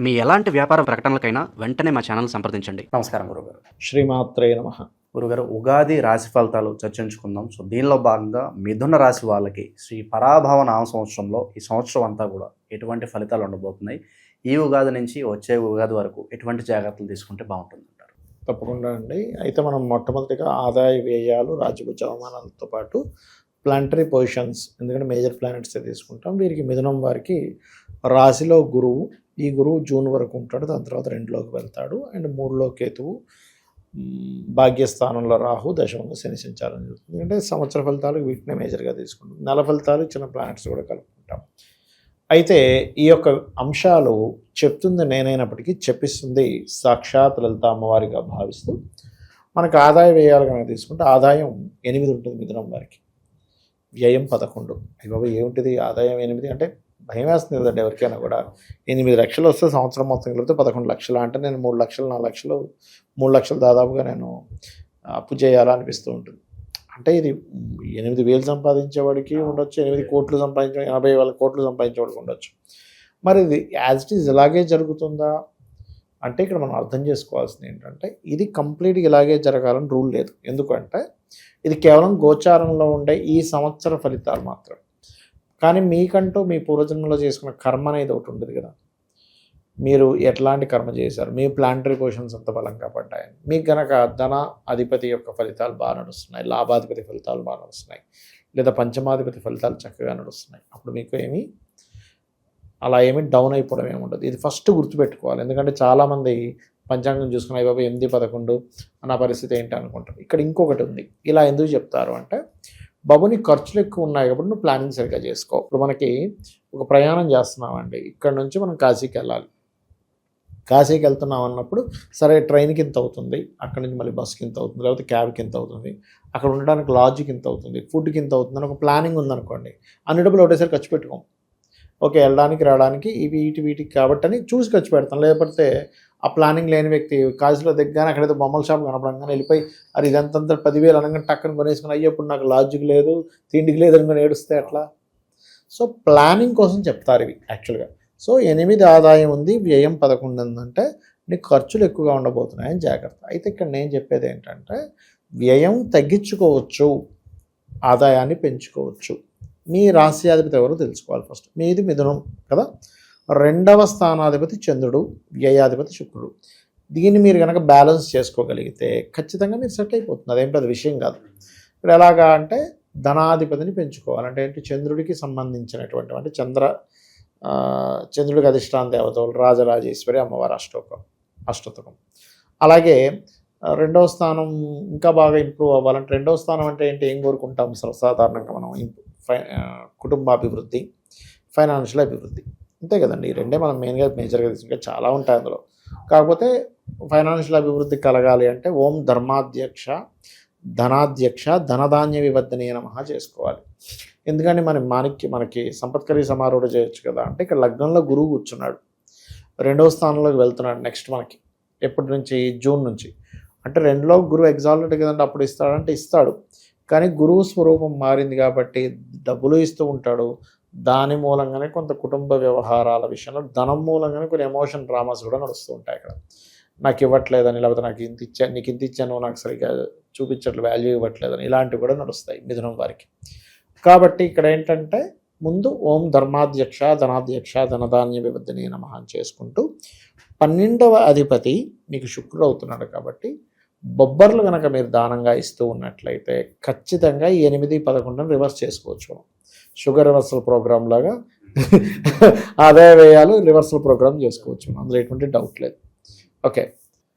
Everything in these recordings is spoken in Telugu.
మీ ఎలాంటి వ్యాపార ప్రకటనలకైనా వెంటనే మా ఛానల్ సంప్రదించండి. నమస్కారం గురుగారు. శ్రీమాత్రే నమః. గురుగారు, ఉగాది రాశి ఫలితాలు చర్చించుకుందాం. సో దీనిలో భాగంగా మిథున రాశి వాళ్ళకి శ్రీ పరాభవ నామ సంవత్సరంలో ఈ సంవత్సరం అంతా కూడా ఎటువంటి ఫలితాలు ఉండబోతున్నాయి, ఈ ఉగాది నుంచి వచ్చే ఉగాది వరకు ఎటువంటి జాగ్రత్తలు తీసుకుంటే బాగుంటుంది అంటారు? తప్పకుండా అండి. అయితే మనం మొట్టమొదటిగా ఆదాయ వ్యయాలు, రాజ్యభుజ అవమానాలతో పాటు ప్లానటరీ పొజిషన్స్, ఎందుకంటే మేజర్ ప్లానెట్సే తీసుకుంటాం. వీరికి మిథునం వారికి రాశిలో గురువు, ఈ గురువు జూన్ వరకు ఉంటాడు, దాని తర్వాత 2లోకి వెళ్తాడు. అండ్ 3లో కేతువు, భాగ్యస్థానంలో రాహు, దశమంలో శని సంచారం జరుగుతుంది. ఎందుకంటే సంవత్సర ఫలితాలు వీటినే మేజర్గా తీసుకుంటాం. నెల ఫలితాలు చిన్న ప్లానెట్స్ కూడా కలుపుకుంటాం. అయితే ఈ యొక్క అంశాలు చెప్తుంది నేనైనప్పటికీ చెప్పిస్తుంది సాక్షాత్ లలిత అమ్మవారిగా భావిస్తూ మనకు ఆదాయ వ్యయాలు కనుక తీసుకుంటే ఆదాయం 8 ఉంటుంది మిథునం వారికి, వ్యయం 11. బాబు ఏమిటిది ఆదాయం 8 అంటే భయం వేస్తుంది కదండి ఎవరికైనా కూడా. 8 లక్షలు వస్తే సంవత్సరం మొత్తం కలిపితే 11 లక్షలు, అంటే నేను 3 లక్షలు 4 లక్షలు 3 లక్షలు దాదాపుగా నేను అప్పు చేయాలనిపిస్తూ ఉంటుంది. అంటే ఇది 8,000 సంపాదించేవాడికి ఉండొచ్చు, 8 కోట్లు సంపాదించే 80,000 కోట్లు సంపాదించేవాడికి ఉండొచ్చు. మరి ఇది యాజ్ ఇట్ ఈజ్ ఇలాగే జరుగుతుందా అంటే ఇక్కడ మనం అర్థం చేసుకోవాల్సింది ఏంటంటే ఇది కంప్లీట్గా ఇలాగే జరగాలని రూల్ లేదు. ఎందుకంటే ఇది కేవలం గోచారంలో ఉండే ఈ సంవత్సర ఫలితాలు మాత్రం. కానీ మీకంటూ మీ పూర్వజన్మలో చేసుకున్న కర్మ అనేది ఒకటి ఉంటుంది కదా, మీరు ఎట్లాంటి కర్మ చేశారు, మీ ప్లానటరీ పొజిషన్స్ అంత బలంగా పడ్డాయని, మీకు కనుక ధన అధిపతి యొక్క ఫలితాలు బాగా నడుస్తున్నాయి, లాభాధిపతి ఫలితాలు బాగా నడుస్తున్నాయి, లేదా పంచమాధిపతి ఫలితాలు చక్కగా నడుస్తున్నాయి, అప్పుడు మీకు అలా ఏమీ డౌన్ అయిపోవడం ఏమి ఉండదు. ఇది ఫస్ట్ గుర్తుపెట్టుకోవాలి. ఎందుకంటే చాలామంది పంచాంగం చూసుకున్న బాబు 8, 11 అన్న పరిస్థితి ఏంటి అనుకుంటారు. ఇక్కడ ఇంకొకటి ఉంది. ఇలా ఎందుకు చెప్తారు అంటే బాబు నీ ఖర్చులు ఎక్కువ ఉన్నాయి కాబట్టి నువ్వు ప్లానింగ్ సరిగ్గా చేసుకో. ఇప్పుడు మనకి ఒక ప్రయాణం చేస్తున్నామండి, ఇక్కడ నుంచి మనం కాశీకి వెళ్ళాలి. కాశీకి వెళ్తున్నాం అన్నప్పుడు సరే ట్రైన్కి ఇంత అవుతుంది, అక్కడ నుంచి మళ్ళీ బస్కి ఇంత అవుతుంది, లేకపోతే క్యాబ్కి ఇంత అవుతుంది, అక్కడ ఉండడానికి లాడ్జ్కి ఇంత అవుతుంది, ఫుడ్కి ఇంత అవుతుంది అని ఒక ప్లానింగ్ ఉందనుకోండి. అన్ని డబ్బులు ఒకటేసారి ఖర్చు పెట్టుకోం. ఓకే వెళ్ళడానికి రావడానికి ఇవి వీటికి కాబట్టి అని చూసి ఖర్చు పెడతాం. లేకపోతే ఆ ప్లానింగ్ లేని వ్యక్తి కాశీలో దిగ్గానే అక్కడైతే బొమ్మల షాప్ కనపడంగానే వెళ్ళిపోయి అది ఇదంతా 10,000 అనగానే టక్కని కొనేసుకుని అయ్యప్పుడు నాకు లాడ్జ్కి లేదు తిండికి లేదు అనుకుని ఏడుస్తే అట్లా. సో ప్లానింగ్ కోసం చెప్తారు ఇవి యాక్చువల్గా. సో 8 ఆదాయం ఉంది, వ్యయం 11 ఉందంటే నీకు ఖర్చులు ఎక్కువగా ఉండబోతున్నాయని జాగ్రత్త. అయితే ఇక్కడ నేను చెప్పేది ఏంటంటే వ్యయం తగ్గించుకోవచ్చు, ఆదాయాన్ని పెంచుకోవచ్చు. మీ రాశ్యాధిపతి ఎవరో తెలుసుకోవాలి ఫస్ట్. మీది మిథునం కదా, 2వ స్థానాధిపతి చంద్రుడు, వ్యయాధిపతి శుక్రుడు. దీన్ని మీరు కనుక బ్యాలెన్స్ చేసుకోగలిగితే ఖచ్చితంగా మీరు సెట్ అయిపోతుంది. అదేం పెద్ద విషయం కాదు. ఇప్పుడు ఎలాగా అంటే ధనాధిపతిని పెంచుకోవాలంటే ఏంటి, చంద్రుడికి సంబంధించినటువంటి అంటే చంద్రుడికి అధిష్టాన దేవతలు రాజరాజేశ్వరి అమ్మవారి అష్టోత్తరం. అలాగే 2వ స్థానం ఇంకా బాగా ఇంప్రూవ్ అవ్వాలంటే 2వ స్థానం అంటే ఏంటి, ఏం కోరుకుంటాం సర్వసాధారణంగా మనం కుటుంబాభివృద్ధి, ఫైనాన్షియల్ అభివృద్ధి, అంతే కదండి. ఈ రెండే మనం మేజర్గా తీసుకుంటే చాలా ఉంటాయి అందులో. కాకపోతే ఫైనాన్షియల్ అభివృద్ధి కలగాలి అంటే ఓం ధర్మాధ్యక్ష ధనాధ్యక్ష ధనధాన్య వివర్ధనీయ నమః చేసుకోవాలి. ఎందుకంటే మనకి సంపత్కరీ సమారూఢ చేయొచ్చు కదా. అంటే ఇక్కడ లగ్నంలో గురువు కూర్చున్నాడు, 2వ స్థానంలోకి వెళ్తున్నాడు నెక్స్ట్ మనకి ఎప్పటి నుంచి, జూన్ నుంచి. అంటే 2లో గురువు ఎగ్జాల్ట్ కదండి, అప్పుడు ఇస్తాడంటే ఇస్తాడు. కానీ గురువు స్వరూపం మారింది కాబట్టి డబ్బులు ఇస్తూ ఉంటాడు. దాని మూలంగానే కొంత కుటుంబ వ్యవహారాల విషయంలో ధనం మూలంగానే కొన్ని ఎమోషన్ డ్రామాస్ కూడా నడుస్తూ ఉంటాయి. ఇక్కడ నాకు ఇవ్వట్లేదని, లేకపోతే నాకు ఇంత ఇచ్చాను, నీకు ఇంత ఇచ్చాను, నాకు సరిగ్గా చూపించట్లేదు, వాల్యూ ఇవ్వట్లేదని, ఇలాంటివి కూడా నడుస్తాయి మిథునం వారికి. కాబట్టి ఇక్కడ ఏంటంటే ముందు ఓం ధర్మాధ్యక్ష ధనాధ్యక్ష ధనధాన్య వివర్ధనీయ నమః అని చేసుకుంటూ 12వ అధిపతి మీకు శుక్రుడు అవుతున్నాడు కాబట్టి బొబ్బర్లు కనుక మీరు దానంగా ఇస్తూ ఉన్నట్లయితే ఖచ్చితంగా ఈ 8, 11 రివర్స్ చేసుకోవచ్చు. మనం షుగర్ రివర్సల్ ప్రోగ్రామ్ లాగా ఆదాయ వ్యయాలు రివర్సల్ ప్రోగ్రామ్ చేసుకోవచ్చు, అందులో ఎటువంటి డౌట్ లేదు. ఓకే,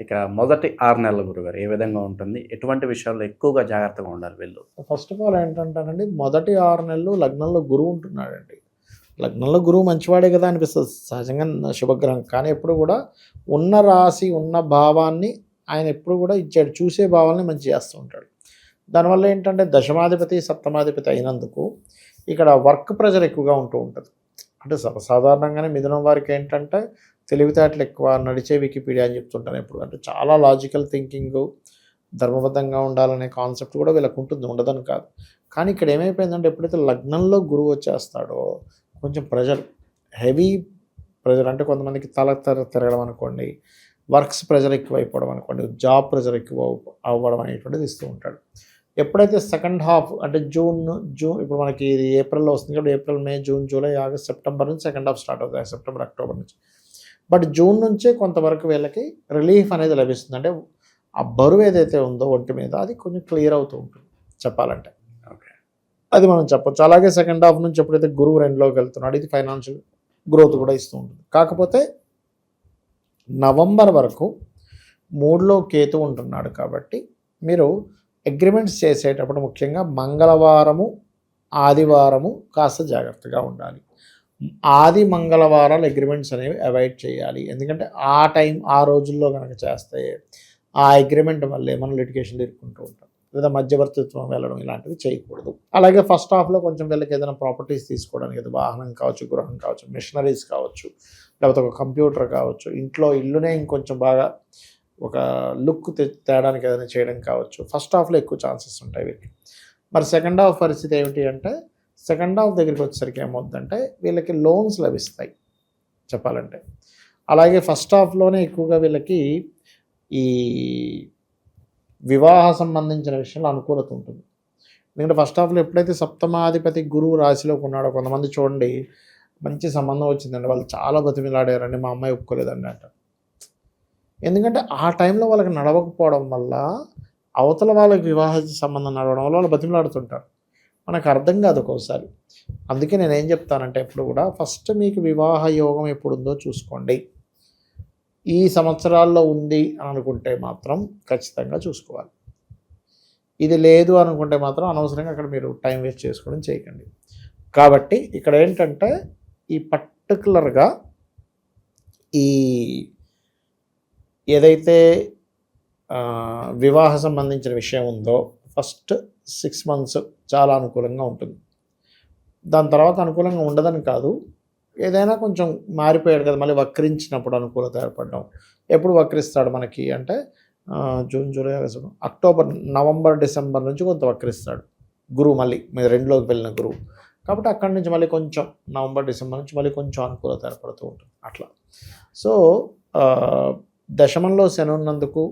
ఇక మొదటి 6 నెలల గురుగారు ఏ విధంగా ఉంటుంది, ఎటువంటి విషయాల్లో ఎక్కువగా జాగ్రత్తగా ఉండాలి వీళ్ళు? ఫస్ట్ ఆఫ్ ఆల్ ఏంటంటానండి, మొదటి 6 నెలలు లగ్నంలో గురువు ఉంటున్నాడండి. లగ్నంలో గురువు మంచివాడే కదా అనిపిస్తుంది సహజంగా, శుభగ్రహం. కానీ ఎప్పుడు కూడా ఉన్న రాశి ఉన్న భావాన్ని ఆయన ఎప్పుడు కూడా ఇచ్చాడు, చూసే భావాలని మంచి చేస్తూ ఉంటాడు. దానివల్ల ఏంటంటే దశమాధిపతి సప్తమాధిపతి అయినందుకు ఇక్కడ వర్క్ ప్రెషర్ ఎక్కువగా ఉంటూ ఉంటుంది. అంటే సాధారణంగానే మిథునం వారికి ఏంటంటే తెలివితేటలు ఎక్కువ, నడిచే వికీపీడియా అని చెప్తుంటాను ఎప్పుడు. అంటే చాలా లాజికల్ థింకింగ్, ధర్మబద్ధంగా ఉండాలనే కాన్సెప్ట్ కూడా వీళ్ళకు ఉంటుంది, ఉండదని కాదు. కానీ ఇక్కడ ఏమైపోయిందంటే ఎప్పుడైతే లగ్నంలో గురువు వచ్చేస్తాడో కొంచెం ప్రెషర్, హెవీ ప్రెజర్ అంటే కొంతమందికి తిరగడం అనుకోండి, వర్క్స్ ప్రెజర్ ఎక్కువైపోవడం అనుకోండి, జాబ్ ప్రెజర్ ఎక్కువ అవ్వడం అనేటువంటిది ఇస్తూ ఉంటాడు. ఎప్పుడైతే సెకండ్ హాఫ్ అంటే జూన్ ఇప్పుడు మనకి ఇది ఏప్రిల్లో వస్తుంది కాబట్టి ఏప్రిల్, మే, జూన్, జూలై, ఆగస్ట్, సెప్టెంబర్ నుంచి సెకండ్ హాఫ్ స్టార్ట్ అవుతాయి, సెప్టెంబర్, అక్టోబర్ నుంచి. బట్ జూన్ నుంచే కొంతవరకు వీళ్ళకి రిలీఫ్ అనేది లభిస్తుంది. అంటే ఆ బరువు ఏదైతే ఉందో ఒంటి మీద అది కొంచెం క్లియర్ అవుతూ ఉంటుంది చెప్పాలంటే. ఓకే. అది మనం చెప్పొచ్చు. అలాగే సెకండ్ హాఫ్ నుంచి ఎప్పుడైతే గురువు 2లోకి వెళ్తున్నాడు ఇది ఫైనాన్షియల్ గ్రోత్ కూడా ఇస్తూ ఉంటుంది. కాకపోతే నవంబర్ వరకు 3లో కేతు ఉంటున్నాడు కాబట్టి మీరు అగ్రిమెంట్స్ చేసేటప్పుడు ముఖ్యంగా మంగళవారము, ఆదివారము కాస్త జాగ్రత్తగా ఉండాలి. ఆది మంగళవారాలు అగ్రిమెంట్స్ అనేవి అవాయిడ్ చేయాలి. ఎందుకంటే ఆ రోజుల్లో కనుక చేస్తే ఆ అగ్రిమెంట్ వల్లే మనం లిటిగేషన్లు ఇరుక్కుంటూ ఉంటాం, లేదా మధ్యవర్తిత్వం వెళ్ళడం ఇలాంటివి చేయకూడదు. అలాగే ఫస్ట్ హాఫ్లో కొంచెం వీళ్ళకి ఏదైనా ప్రాపర్టీస్ తీసుకోవడానికి, అది వాహనం కావచ్చు, గృహం కావచ్చు, మిషనరీస్ కావచ్చు, లేకపోతే ఒక కంప్యూటర్ కావచ్చు, ఇల్లునే ఇంకొంచెం బాగా ఒక లుక్ తేడానికి ఏదైనా చేయడం కావచ్చు, ఫస్ట్ హాఫ్లో ఎక్కువ ఛాన్సెస్ ఉంటాయి వీళ్ళకి. మరి సెకండ్ హాఫ్ పరిస్థితి ఏమిటి అంటే, సెకండ్ హాఫ్ దగ్గరికి వచ్చేసరికి ఏమవుతుందంటే వీళ్ళకి లోన్స్ లభిస్తాయి చెప్పాలంటే. అలాగే ఫస్ట్ హాఫ్లోనే ఎక్కువగా వీళ్ళకి ఈ వివాహ సంబంధించిన విషయంలో అనుకూలత ఉంటుంది. ఎందుకంటే ఫస్ట్ హాఫ్లో ఎప్పుడైతే సప్తమాధిపతి గురువు రాశిలోకి ఉన్నాడో, కొంతమంది చూడండి మంచి సంబంధం వచ్చిందండి, వాళ్ళు చాలా బతిమిలాడారండి, మా అమ్మాయి ఒప్పుకోలేదండి అంట. ఎందుకంటే ఆ టైంలో వాళ్ళకి నడవకపోవడం వల్ల, అవతల వాళ్ళకి వివాహ సంబంధం నడవడం వల్ల వాళ్ళు బతిమిలాడుతుంటారు. మనకు అర్థం కాదు ఒక్కోసారి. అందుకే నేనేం చెప్తానంటే ఎప్పుడు కూడా ఫస్ట్ మీకు వివాహ యోగం ఎప్పుడుందో చూసుకోండి. ఈ సంవత్సరాల్లో ఉంది అని అనుకుంటే మాత్రం ఖచ్చితంగా చూసుకోవాలి. ఇది లేదు అనుకుంటే మాత్రం అనవసరంగా అక్కడ మీరు టైం వేస్ట్ చేసుకోవడం చేయకండి. కాబట్టి ఇక్కడ ఏంటంటే ఈ పర్టికులర్గా ఈ ఏదైతే వివాహ సంబంధించిన విషయం ఉందో ఫస్ట్ 6 months చాలా అనుకూలంగా ఉంటుంది. దాని తర్వాత అనుకూలంగా ఉండదని కాదు, ఏదైనా కొంచెం మారిపోయాడు కదా, మళ్ళీ వక్రించినప్పుడు అనుకూలత ఏర్పడడం. ఎప్పుడు వక్రిస్తాడు మనకి అంటే June, July, August, October, November, December నుంచి కొంత వక్రిస్తాడు గురువు, మళ్ళీ మీరు 2లోకి వెళ్ళిన గురువు. కాబట్టి అక్కడి నుంచి మళ్ళీ కొంచెం నవంబర్, డిసెంబర్ నుంచి మళ్ళీ కొంచెం అనుకూలత ఏర్పడుతూ ఉంటుంది అట్లా. సో దశమంలో శని ఉన్నందుకు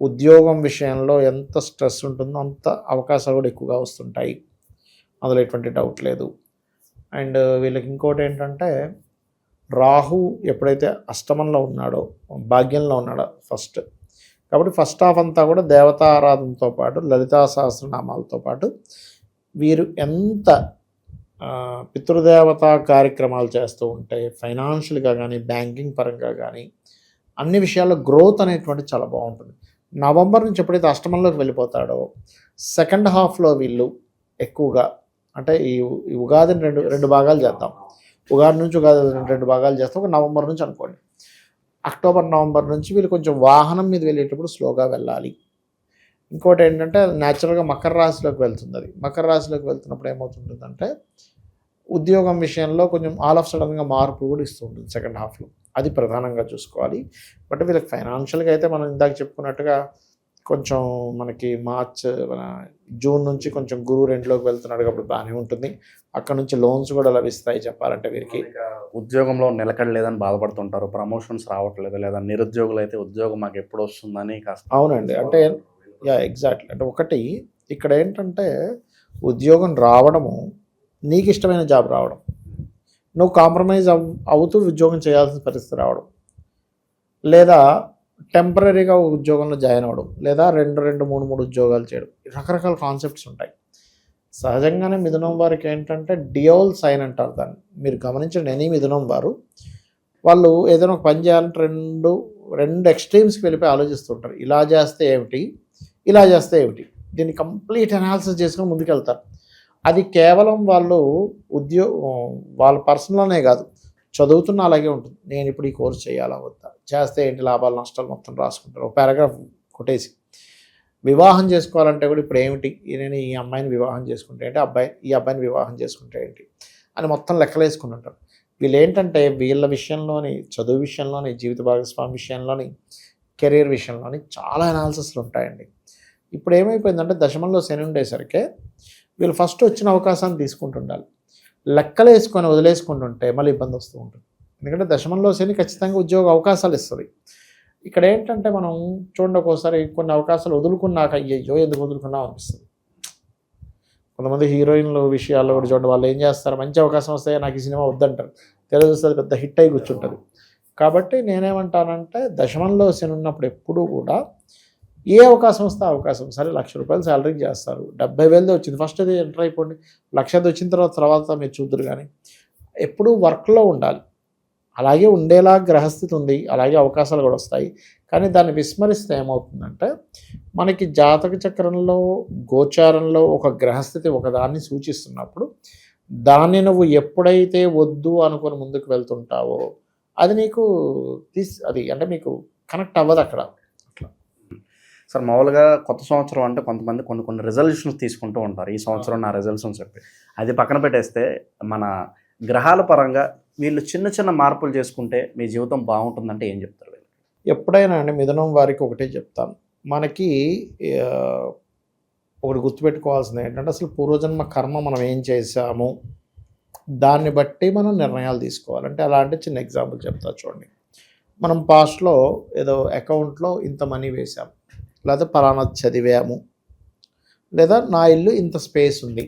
ఉద్యోగం విషయంలో ఎంత స్ట్రెస్ ఉంటుందో అంత అవకాశాలు కూడా ఎక్కువగా వస్తుంటాయి, అందులో ఎటువంటి డౌట్ లేదు. అండ్ వీళ్ళకి ఇంకోటి ఏంటంటే రాహు ఎప్పుడైతే అష్టమంలో ఉన్నాడో, భాగ్యంలో ఉన్నాడో ఫస్ట్, కాబట్టి ఫస్ట్ హాఫ్ అంతా కూడా దేవతా ఆరాధనతో పాటు లలితా సహస్రనామాలతో పాటు వీరు ఎంత పితృదేవతా కార్యక్రమాలు చేస్తూ ఉంటే ఫైనాన్షియల్గా కానీ బ్యాంకింగ్ పరంగా కానీ అన్ని విషయాల్లో గ్రోత్ అనేటువంటి చాలా బాగుంటుంది. నవంబర్ నుంచి ఎప్పుడైతే అష్టమంలోకి వెళ్ళిపోతాడో సెకండ్ హాఫ్లో వీళ్ళు ఎక్కువగా అంటే ఈ ఉగాదిని రెండు భాగాలు చేద్దాం. ఉగాది నుంచి ఉగాది 2 భాగాలు చేస్తాం. ఒక నవంబర్ నుంచి అనుకోండి, అక్టోబర్, నవంబర్ నుంచి వీళ్ళు కొంచెం వాహనం మీద వెళ్ళేటప్పుడు స్లోగా వెళ్ళాలి. ఇంకోటి ఏంటంటే న్యాచురల్గా మకర రాశిలోకి వెళ్తుంది. అది మకర రాశిలోకి వెళ్తున్నప్పుడు ఏమవుతుంటుందంటే ఉద్యోగం విషయంలో కొంచెం ఆల్ ఆఫ్ సడన్గా మార్పు కూడా ఇస్తూ ఉంటుంది సెకండ్ హాఫ్లో. అది ప్రధానంగా చూసుకోవాలి. బట్ వీళ్ళకి ఫైనాన్షియల్గా అయితే మనం ఇందాక చెప్పుకున్నట్టుగా కొంచెం మనకి జూన్ నుంచి కొంచెం గురువు 2లోకి వెళ్తున్నాడు కాబట్టి బాగానే ఉంటుంది. అక్కడ నుంచి లోన్స్ కూడా లభిస్తాయి చెప్పాలంటే వీరికి. ఉద్యోగంలో నిలకడలేదని బాధపడుతుంటారు, ప్రమోషన్స్ రావట్లేదు, లేదా నిరుద్యోగులు అయితే ఉద్యోగం మాకు ఎప్పుడు వస్తుందని కాస్త. అవునండి, అంటే ఎగ్జాక్ట్లీ. అంటే ఒకటి ఇక్కడ ఏంటంటే ఉద్యోగం రావడము, నీకు ఇష్టమైన జాబ్ రావడం, నువ్వు కాంప్రమైజ్ అవుతూ ఉద్యోగం చేయాల్సిన పరిస్థితి రావడం, లేదా టెంపరీగా ఉద్యోగంలో జాయిన్ అవ్వడం, లేదా 2-3 ఉద్యోగాలు చేయడం, రకరకాల కాన్సెప్ట్స్ ఉంటాయి. సహజంగానే మిథునం వారికి ఏంటంటే డియోల్ సైన్ అంటారు దాన్ని. మీరు గమనించండి, ఎనీ మిథునం వారు వాళ్ళు ఏదైనా ఒక పని చేయాలంటే రెండు ఎక్స్ట్రీమ్స్కి వెళ్ళిపోయి ఆలోచిస్తుంటారు. ఇలా చేస్తే ఏమిటి, ఇలా చేస్తే ఏమిటి, దీన్ని కంప్లీట్ అనాలిసిస్ చేసుకొని ముందుకెళ్తారు. అది కేవలం వాళ్ళు వాళ్ళ పర్సనల్లోనే కాదు, చదువుతున్న అలాగే ఉంటుంది. నేను ఇప్పుడు ఈ కోర్స్ చేయాలా వద్దా, చేస్తే ఏంటి లాభాలు నష్టాలు మొత్తం రాసుకుంటారు ఒక పారాగ్రాఫ్ కొట్టేసి. వివాహం చేసుకోవాలంటే కూడా ఇప్పుడు ఏమిటి, నేను ఈ అమ్మాయిని వివాహం చేసుకుంటే ఏంటి, ఈ అబ్బాయిని వివాహం చేసుకుంటే ఏంటి అని మొత్తం లెక్కలేసుకుని ఉంటారు. వీళ్ళు ఏంటంటే వీళ్ళ విషయంలోని, చదువు విషయంలోని, జీవిత భాగస్వామి విషయంలోని, కెరీర్ విషయంలోని చాలా అనాలిసిస్లు ఉంటాయండి. ఇప్పుడు ఏమైపోయిందంటే దశమంలో శని ఉండేసరికి వీళ్ళు ఫస్ట్ వచ్చిన అవకాశాన్ని తీసుకుంటుండాలి. లెక్కలు వేసుకొని వదిలేసుకుంటుంటే మళ్ళీ ఇబ్బంది వస్తూ ఉంటుంది. ఎందుకంటే దశమంలో శని ఖచ్చితంగా ఉద్యోగ అవకాశాలు ఇస్తుంది. ఇక్కడ ఏంటంటే మనం చూడండి, ఒక్కోసారి కొన్ని అవకాశాలు వదులుకున్నాక అయ్యయ్యో ఎందుకు వదులుకున్నాం అనిపిస్తుంది. కొంతమంది హీరోయిన్లు విషయాల్లో కూడా చూడండి, వాళ్ళు ఏం చేస్తారు, మంచి అవకాశం వస్తే నాకు ఈ సినిమా వద్దంటారు, తెలియజేస్తుంది పెద్ద హిట్ అయి కూర్చుంటుంది. కాబట్టి నేనేమంటానంటే దశమంలో శని ఉన్నప్పుడు ఎప్పుడూ కూడా ఏ అవకాశం వస్తే అవకాశం, సరే ₹1,00,000 శాలరీకి చేస్తారు, 70,000 వచ్చింది, ఫస్ట్ అది ఎంటర్ అయిపోండి, 1,00,000 వచ్చిన తర్వాత మీరు చూద్దరు. కానీ ఎప్పుడూ వర్క్లో ఉండాలి. అలాగే ఉండేలా గ్రహస్థితి ఉంది, అలాగే అవకాశాలు కూడా వస్తాయి. కానీ దాన్ని విస్మరిస్తే ఏమవుతుందంటే మనకి జాతక చక్రంలో గోచారంలో ఒక గ్రహస్థితి ఒకదాన్ని సూచిస్తున్నప్పుడు దాన్ని నువ్వు ఎప్పుడైతే వద్దు అనుకొని ముందుకు వెళ్తుంటావో అది నీకు అది అంటే మీకు కనెక్ట్ అవ్వదు అక్కడ. సార్ మామూలుగా కొత్త సంవత్సరం అంటే కొంతమంది కొన్ని రిజల్యూషన్స్ తీసుకుంటూ ఉంటారు, ఈ సంవత్సరం నా రిజల్యూషన్స్ చెప్పి. అది పక్కన పెట్టేస్తే మన గ్రహాల పరంగా వీళ్ళు చిన్న చిన్న మార్పులు చేసుకుంటే మీ జీవితం బాగుంటుందంటే ఏం చెప్తారు? ఎప్పుడైనా అండి మిథునం వారికి ఒకటే చెప్తాను, మనకి ఒకటి గుర్తుపెట్టుకోవాల్సింది ఏంటంటే అసలు పూర్వజన్మ కర్మ మనం ఏం చేసాము దాన్ని బట్టి మనం నిర్ణయాలు తీసుకోవాలి. అంటే అలాంటి చిన్న ఎగ్జాంపుల్ చెప్తా చూడండి. మనం పాస్ట్లో ఏదో అకౌంట్లో ఇంత మనీ వేసాము, లేదా పలానా చదివాము, లేదా నా ఇల్లు ఇంత స్పేస్ ఉంది,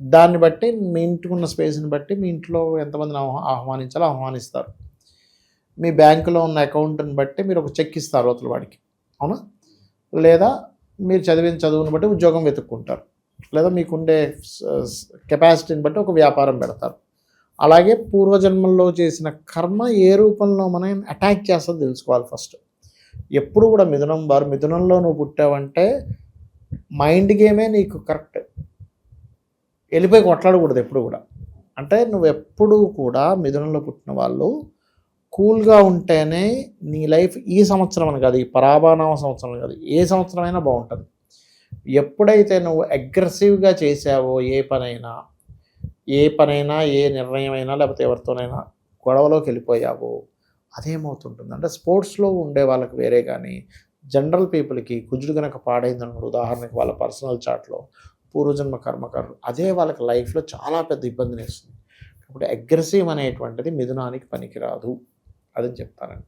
దాన్ని బట్టి మీ ఇంటికి ఉన్న స్పేస్ని బట్టి మీ ఇంట్లో ఎంతమందిని ఆహ్వానించాలో ఆహ్వానిస్తారు. మీ బ్యాంకులో ఉన్న అకౌంట్ని బట్టి మీరు ఒక చెక్ ఇస్తారు అవతల వాడికి, అవునా? లేదా మీరు చదివిన చదువుని బట్టి ఉద్యోగం వెతుక్కుంటారు, లేదా మీకుండే కెపాసిటీని బట్టి ఒక వ్యాపారం పెడతారు. అలాగే పూర్వజన్మల్లో చేసిన కర్మ ఏ రూపంలో మనం అటాక్ చేస్తుందో తెలుసుకోవాలి ఫస్ట్. ఎప్పుడు కూడా మిథునంలో నువ్వు పుట్టావంటే మైండ్ గేమే నీకు కరెక్ట్, వెళ్ళిపోయి కొట్లాడకూడదు ఎప్పుడు కూడా. అంటే నువ్వు ఎప్పుడూ కూడా మిథునంలో పుట్టిన వాళ్ళు కూల్గా ఉంటేనే నీ లైఫ్ ఈ సంవత్సరం అని కాదు, ఈ పరాభానామ సంవత్సరం కాదు, ఏ సంవత్సరం అయినా బాగుంటుంది. ఎప్పుడైతే నువ్వు అగ్రెసివ్గా చేసావో ఏ పనైనా ఏ నిర్ణయమైనా లేకపోతే ఎవరితోనైనా గొడవలోకి వెళ్ళిపోయావో అదేమవుతుంటుంది అంటే స్పోర్ట్స్లో ఉండే వాళ్ళకి వేరే, కానీ జనరల్ పీపుల్కి కుజుడు కనుక పాడైందనుకోండి, ఉదాహరణకి వాళ్ళ పర్సనల్ చార్ట్లో పూర్వజన్మ కర్మకారులు, అదే వాళ్ళకి లైఫ్లో చాలా పెద్ద ఇబ్బందిని ఇస్తుంది. కాబట్టి అగ్రెసివ్ అనేటువంటిది మిథునానికి పనికిరాదు అదని చెప్తానండి.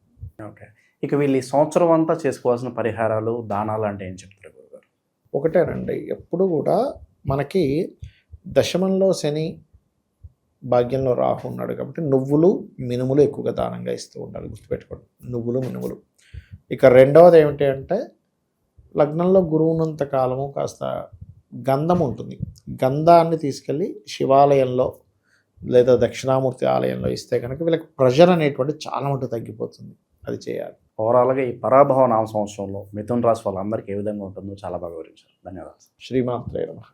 ఓకే, ఇక వీళ్ళు ఈ సంవత్సరం అంతా చేసుకోవాల్సిన పరిహారాలు దానాలు అంటే ఏం చెప్తారు గురుగారు? ఒకటేనండి, ఎప్పుడు కూడా మనకి దశమంలో శని భాగ్యంలో రాహు ఉన్నాడు కాబట్టి నువ్వులు మినుములు ఎక్కువగా దానంగా ఇస్తూ ఉండాలి, గుర్తుపెట్టుకోండి, నువ్వులు మినుములు. ఇక రెండవది ఏమిటి అంటే లగ్నంలో గురువు ఉన్నంత కాలము కాస్త గంధం ఉంటుంది, గంధాన్ని తీసుకెళ్ళి శివాలయంలో లేదా దక్షిణామూర్తి ఆలయంలో ఇస్తే కనుక వీళ్ళకి ప్రెషర్ అనేటువంటి చాలా మటుకు తగ్గిపోతుంది, అది చేయాలి. ఓవరాల్గా ఈ పరాభవ నామ సంవత్సరంలో మిథున రాశి వాళ్ళందరికీ ఏ విధంగా ఉంటుందో చాలా బాగా వివరించారు. ధన్యవాదాలు. శ్రీమాత్రే నమః.